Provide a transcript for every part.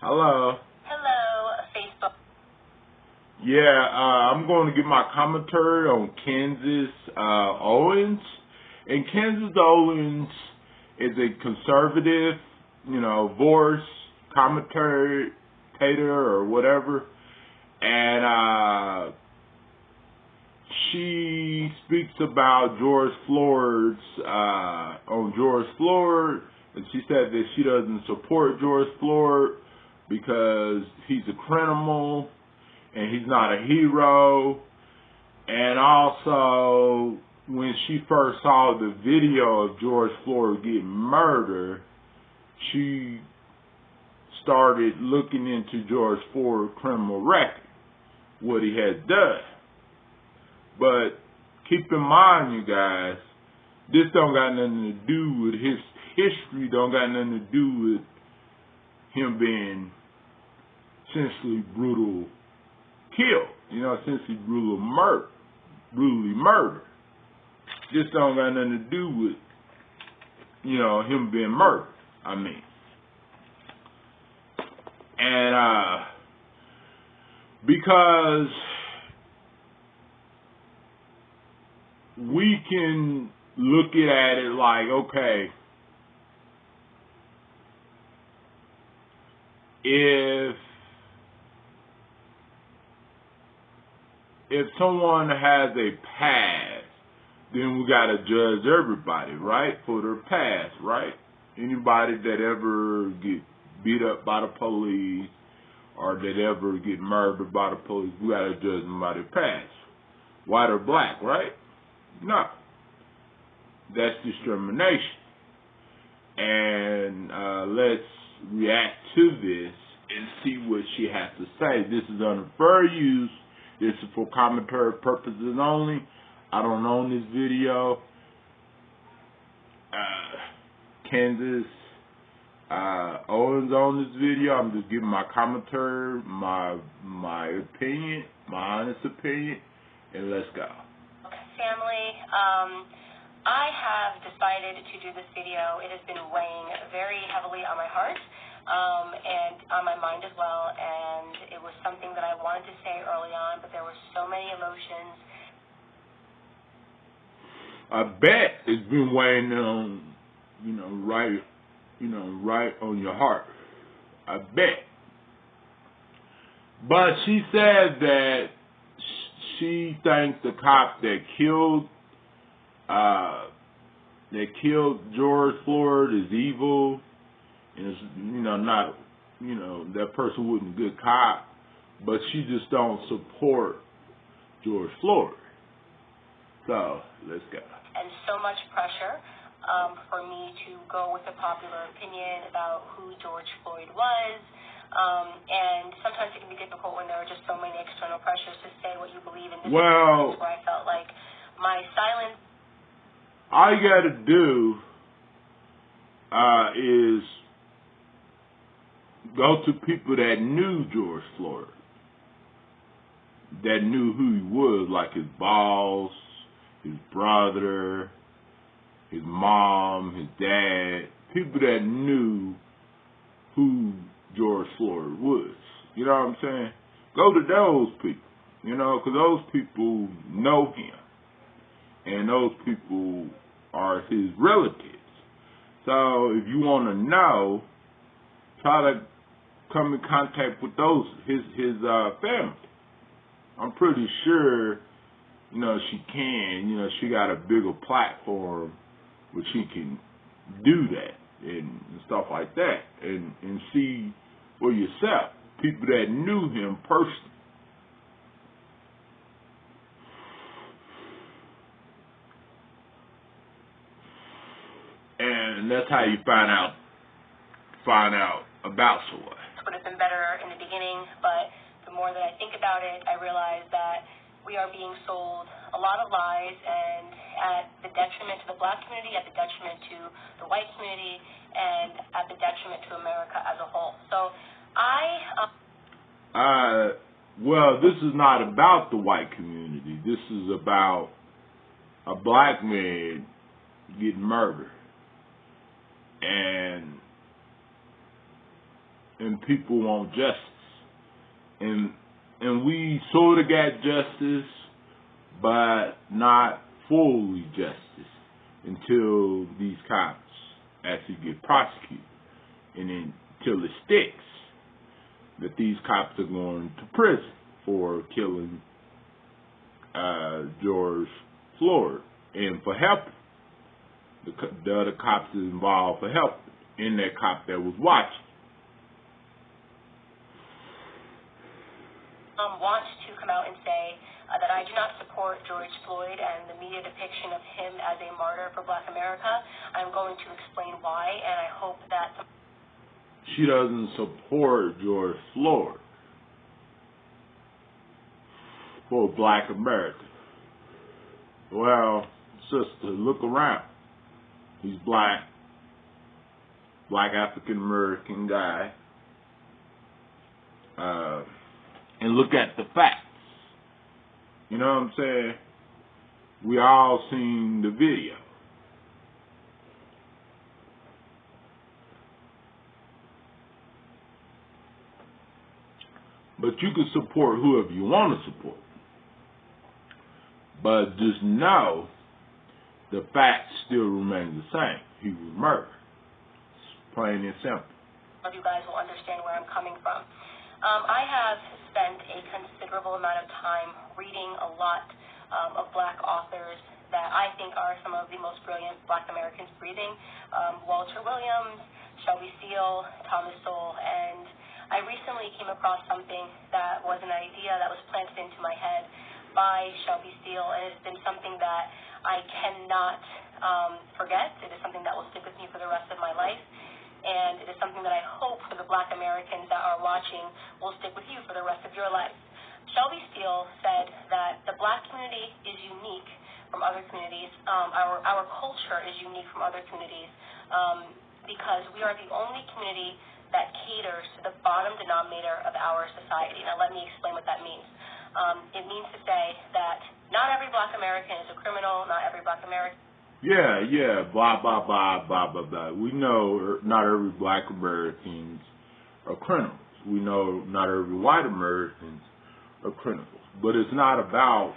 Hello. Hello, Facebook. Yeah, I'm going to give my commentary on Candace Owens. And Candace Owens is a conservative, voice commentator or whatever. And she speaks about George Floyd's, on George Floyd. And she said that she doesn't support George Floyd because he's a criminal and he's not a hero. And also, when she first saw the video of George Floyd getting murdered, she started looking into George Floyd's criminal record, what he had done. But keep in mind, you guys, this don't got nothing to do with his history, don't got nothing to do with him being essentially brutal killed, essentially brutally murdered. This don't got nothing to do with, him being murdered, And because we can look at it like, okay, if someone has a past, then we gotta judge everybody, right, for their past, right? Anybody that ever get beat up by the police or that ever get murdered by the police, we gotta judge them by their past. White or black, right? No. That's discrimination. And let's react to this and see what she has to say. This is under fair use. This is for commentary purposes only. I don't own this video. Candace Owens on this video. I'm just giving my commentary, my opinion, my honest opinion, and let's go. Family, I have decided to do this video. It has been weighing very heavily on my heart and on my mind as well, and it was something that I wanted to say early on, but there were so many emotions. I bet it's been weighing on, right on your heart. I bet. But she said that she thinks the cop that killed George Floyd is evil, and it's not that person wasn't a good cop, but she just don't support George Floyd. So let's go. And so much pressure for me to go with a popular opinion about who George Floyd was. And sometimes it can be difficult when there are just so many external pressures to say what you believe in. Well, where I felt like my silence. All you got to do is go to people that knew George Floyd, that knew who he was, like his boss, his brother, his mom, his dad, people that knew who George Floyd was. You know what I'm saying? Go to those people, because those people know him. And those people are his relatives. So if you want to know, try to come in contact with his family. I'm pretty sure, she can. She got a bigger platform where she can do that and stuff like that, and see for yourself people that knew him personally. And that's how you find out about someone. It would have been better in the beginning, but the more that I think about it, I realize that we are being sold a lot of lies, and at the detriment to the black community, at the detriment to the white community, and at the detriment to America as a whole. So well, this is not about the white community. This is about a black man getting murdered. And and people want justice. And we sort of got justice, but not fully justice until these cops actually get prosecuted. And then until it sticks that these cops are going to prison for killing George Floyd and for helping the other cops involved for helping and that cop that was watching. Wants to come out and say that I do not support George Floyd and the media depiction of him as a martyr for Black America. I'm going to explain why, and I hope that... She doesn't support George Floyd for Black America. Well, sister, look around. He's black African American guy. And look at the facts. You know what I'm saying? We all seen the video. But you can support whoever you want to support. But just know the facts still remain the same. He was murdered. It's plain and simple. You guys will understand where I'm coming from. I have spent a considerable amount of time reading a lot of Black authors that I think are some of the most brilliant Black Americans breathing. Walter Williams, Shelby Steele, Thomas Sowell, and I recently came across something that was an idea that was planted into my head by Shelby Steele, and it's been something that I cannot forget. It is something that will stick with me for the rest of my life. And it is something that I hope for the Black Americans that are watching will stick with you for the rest of your life. Shelby Steele said that the Black community is unique from other communities. Our culture is unique from other communities because we are the only community that caters to the bottom denominator of our society. Now, let me explain what that means. It means to say that not every Black American is a criminal, not every Black American... Yeah, blah, blah, blah, blah, blah, blah. We know not every Black Americans are criminals. We know not every white Americans are criminals. But it's not about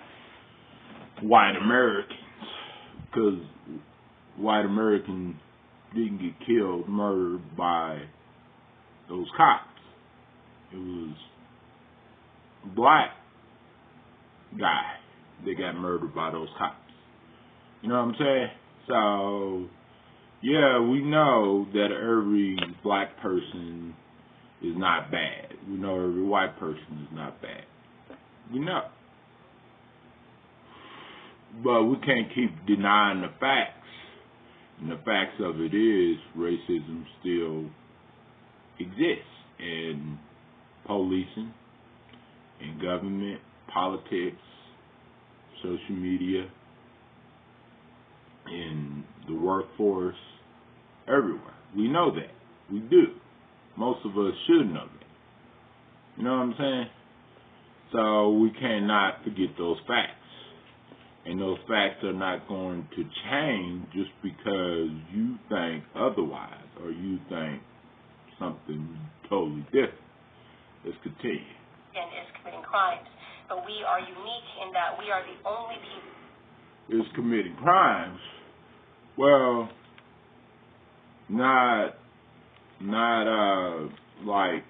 white Americans, because white Americans didn't get killed, murdered by those cops. It was a black guy that got murdered by those cops. You know what I'm saying? So, yeah, we know that every black person is not bad. We know every white person is not bad. We know. But we can't keep denying the facts. And the facts of it is racism still exists in policing, in government, politics, social media, in the workforce, everywhere. We know that. We do. Most of us should know that. You know what I'm saying? So we cannot forget those facts. And those facts are not going to change just because you think otherwise or you think something totally different. Let's continue. And is committing crimes. But we are unique in that we are the only people... Is committing crimes. Well, not like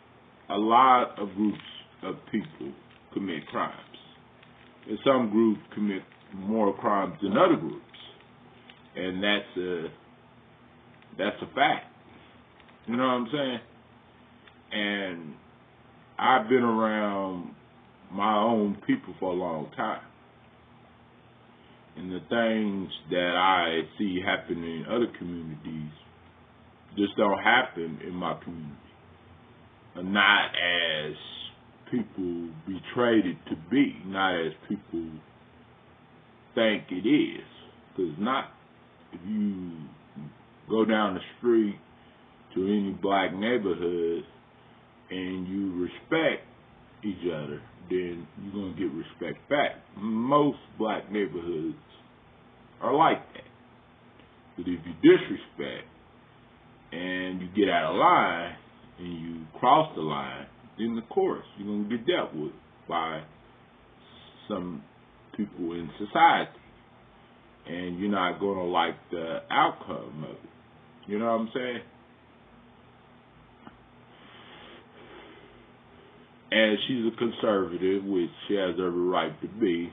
a lot of groups of people commit crimes. And some groups commit more crimes than other groups. And that's a fact. You know what I'm saying? And I've been around my own people for a long time. And the things that I see happen in other communities just don't happen in my community. Not as people betrayed it to be, not as people think it is. Because not. If you go down the street to any black neighborhood and you respect each other, then you're going to get respect back. Most black neighborhoods are like that. But if you disrespect and you get out of line, and you cross the line, then of course you're going to get dealt with by some people in society, and you're not going to like the outcome of it. You know what I'm saying? And she's a conservative, which she has every right to be.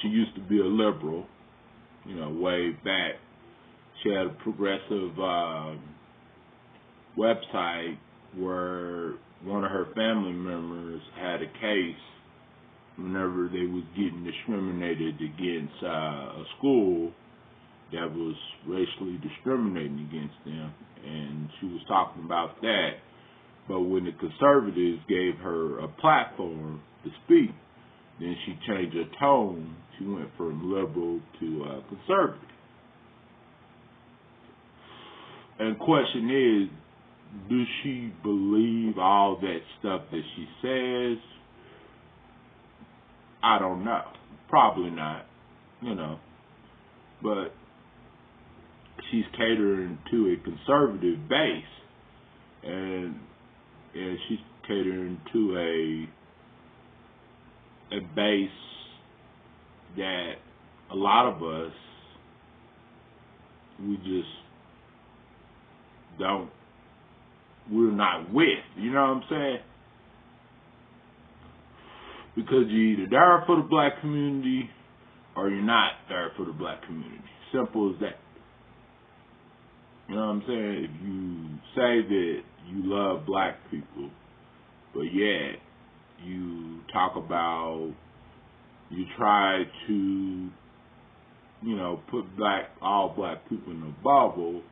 She used to be a liberal, way back. She had a progressive website where one of her family members had a case whenever they was getting discriminated against a school that was racially discriminating against them, and she was talking about that. But when the conservatives gave her a platform to speak, then she changed her tone. She went from liberal to conservative. And the question is, does she believe all that stuff that she says? I don't know. Probably not, But she's catering to a conservative base, and she's catering to a base that a lot of us, we're not with, you know what I'm saying? Because you're either there for the black community or you're not there for the black community. Simple as that. You know what I'm saying? If you say that you love black people, but yet you try to, put all black people in a bubble,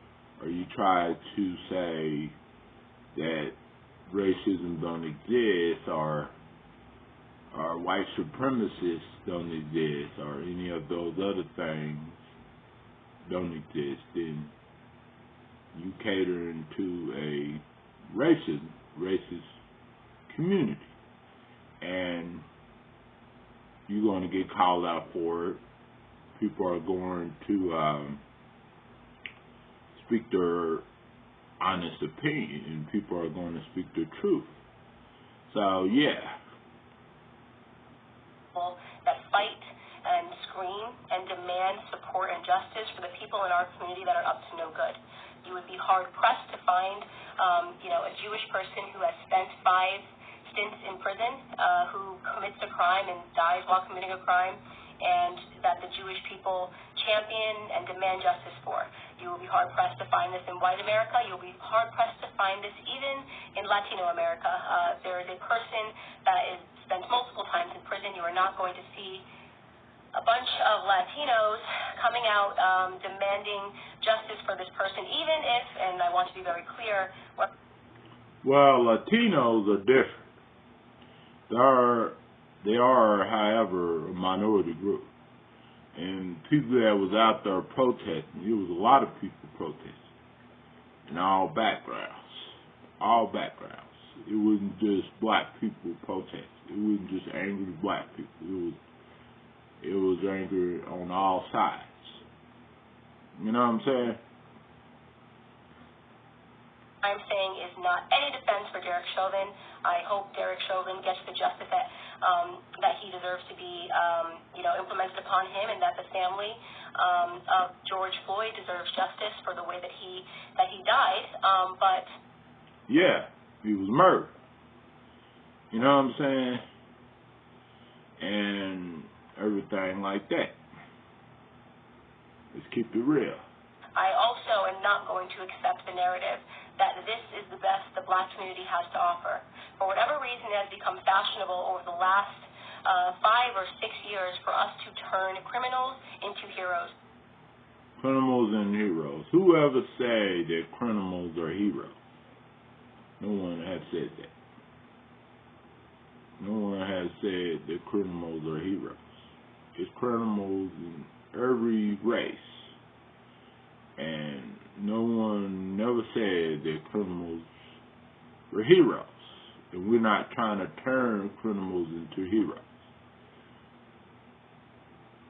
or you try to say that racism don't exist, or white supremacists don't exist, or any of those other things don't exist, then you catering to a racist community, and you're going to get called out for it. People are going to speak their honest opinion, and people are going to speak their truth. So, yeah. That fight and scream and demand support and justice for the people in our community that are up to no good. You would be hard-pressed to find, a Jewish person who has spent 5 stints in prison, who commits a crime and dies while committing a crime, and that the Jewish people champion and demand justice for. You will be hard-pressed to find this in white America. You'll be hard-pressed to find this even in Latino America. There is a person that spent multiple times in prison. You are not going to see a bunch of Latinos coming out demanding justice for this person, even if, and I want to be very clear, well, Latinos are different. They are, however, a minority group. And people that was out there protesting, it was a lot of people protesting in all backgrounds. All backgrounds. It wasn't just black people protesting. It wasn't just angry black people. It was anger on all sides. You know what I'm saying? I'm saying is not any defense for Derek Chauvin. I hope Derek Chauvin gets the justice that he deserves to be, implemented upon him, and that the family of George Floyd deserves justice for the way that he died. But yeah, he was murdered. You know what I'm saying? And everything like that. Let's keep it real. I also am not going to accept the narrative that this is the best the black community has to offer. For whatever reason, it has become fashionable over the last 5 or 6 years for us to turn criminals into heroes. Criminals and heroes. Whoever said that criminals are heroes? No one has said that. No one has said that criminals are heroes. It's criminals in every race. And no one never said that criminals were heroes. And we're not trying to turn criminals into heroes.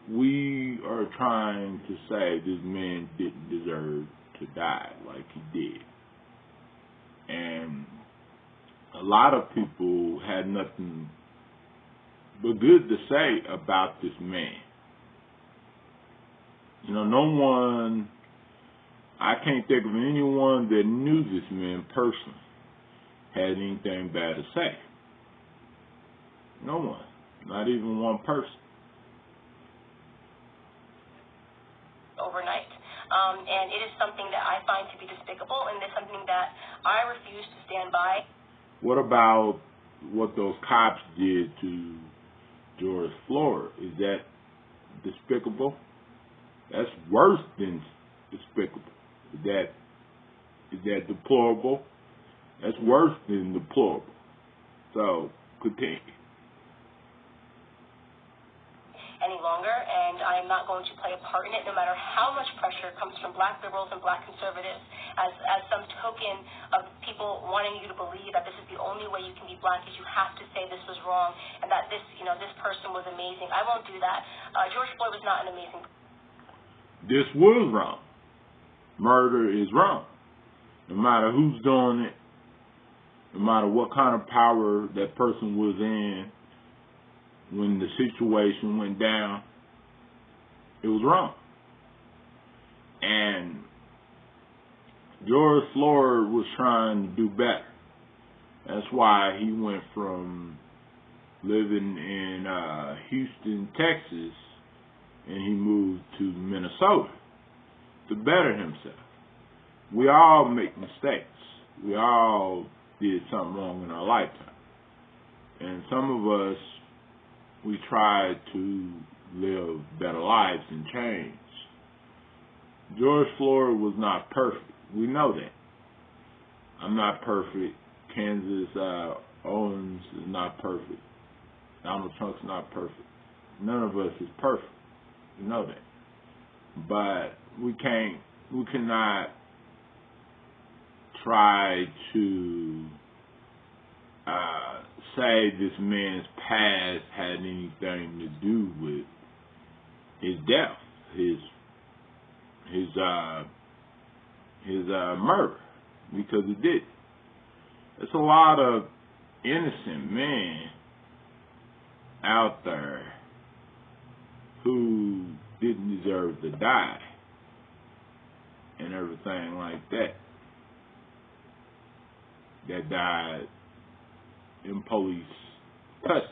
We are trying to say this man didn't deserve to die like he did. a lot of people had nothing but good to say about this man. You know, no one, I can't think of anyone that knew this man personally had anything bad to say. No one, not even one person. Overnight. And it is something that I find to be despicable, and it's something that I refuse to stand by. What about what those cops did to George Floyd? Is that despicable? That's worse than despicable. Is that deplorable? That's worse than deplorable. So, continue. Any longer, and I am not going to play a part in it, no matter how much pressure comes from black liberals and black conservatives, as some token of people wanting you to believe that this is the only way you can be black, is you have to say this was wrong and that this person was amazing. I won't do that. George Floyd was not an amazing. This was wrong. Murder is wrong. No matter who's doing it, no matter what kind of power that person was in, when the situation went down, it was wrong. And George Floyd was trying to do better. That's why he went from living in Houston, Texas, and he moved to Minnesota to better himself. We all make mistakes. We all did something wrong in our lifetime. And some of us, we try to live better lives and change. George Floyd was not perfect. We know that. I'm not perfect. Candace Owens is not perfect. Donald Trump's not perfect. None of us is perfect. We know that. But we cannot try to say this man's past had anything to do with his death, his murder, because it did. There's a lot of innocent men out there who didn't deserve to die and everything like that, that died in police custody,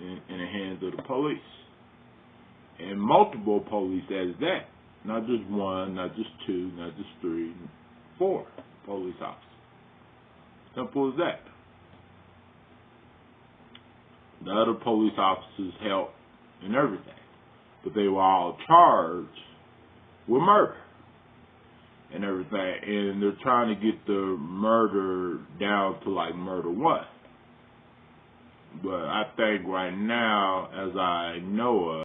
in the hands of the police, and multiple police as that, not just one, not just two, not just three, 4 police officers. Simple as that. The other police officers helped and everything, but they were all charged with murder and everything, and they're trying to get the murder down to like murder 1. But I think right now, as I know of,